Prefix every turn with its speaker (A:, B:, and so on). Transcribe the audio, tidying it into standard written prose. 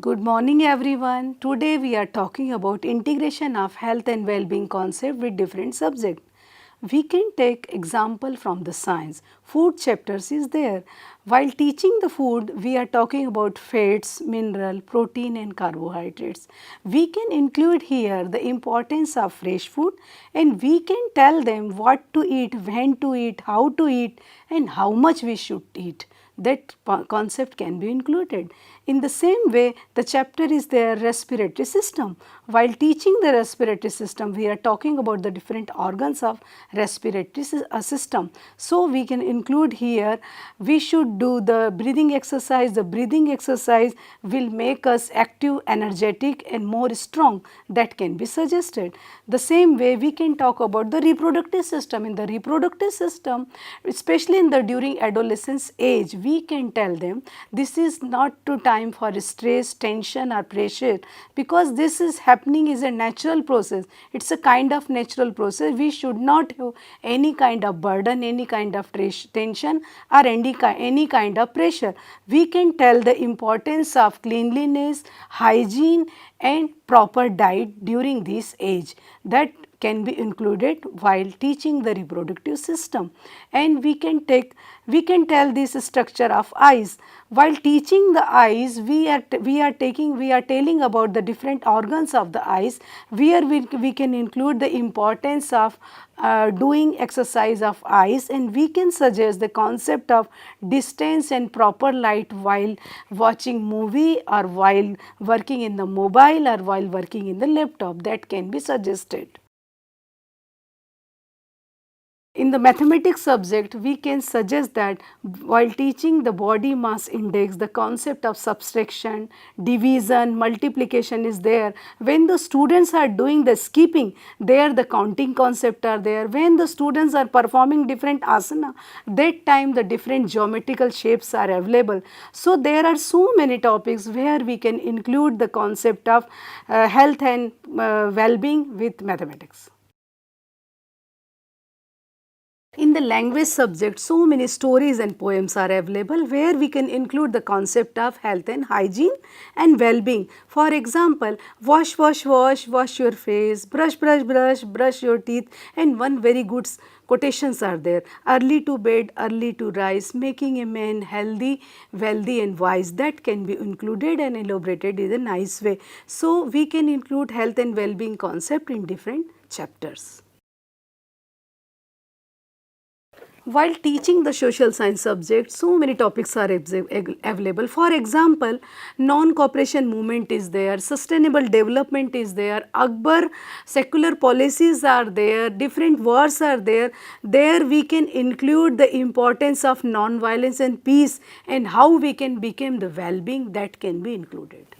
A: Good morning everyone. Today we are talking about integration of health and well-being concept with different subjects. We can take example from the science. Food chapters is there. While teaching the food, we are talking about fats, mineral, protein and carbohydrates. We can include here the importance of fresh food and we can tell them what to eat, when to eat, how to eat and how much we should eat. That concept can be included. In the same way, the chapter is their respiratory system. While teaching the respiratory system, we are talking about the different organs of respiratory system. So, we can include here, we should do the breathing exercise. The breathing exercise will make us active, energetic and more strong. That can be suggested. The same way, we can talk about the reproductive system. In the reproductive system, especially in the during adolescence age, we can tell them this is not to time for stress, tension or pressure, because this is happening is a natural process. It is a kind of natural process. We should not have any kind of burden, any kind of tension or any kind of pressure. We can tell the importance of cleanliness, hygiene and proper diet during this age. That can be included while teaching the reproductive system. And we can tell this structure of eyes. While teaching the eyes, we are telling about the different organs of the eyes, where we can include the importance of doing exercise of eyes, and we can suggest the concept of distance and proper light while watching movie or while working in the mobile or while working in the laptop. That can be suggested. In the mathematics subject, we can suggest that while teaching the body mass index, the concept of subtraction, division, multiplication is there. When the students are doing the skipping, there the counting concept are there. When the students are performing different asana, that time the different geometrical shapes are available. So, there are so many topics where we can include the concept of health and well-being with mathematics. In the language subject, so many stories and poems are available where we can include the concept of health and hygiene and well-being. For example, wash, wash, wash, wash your face, brush, brush, brush, brush your teeth, and one very good quotations are there. Early to bed, early to rise, making a man healthy, wealthy and wise. That can be included and elaborated in a nice way. So, we can include health and well-being concept in different chapters. While teaching the social science subject, so many topics are available. For example, non-cooperation movement is there, sustainable development is there, Akbar secular policies are there, different wars are there. There we can include the importance of non-violence and peace and how we can become the well-being. That can be included.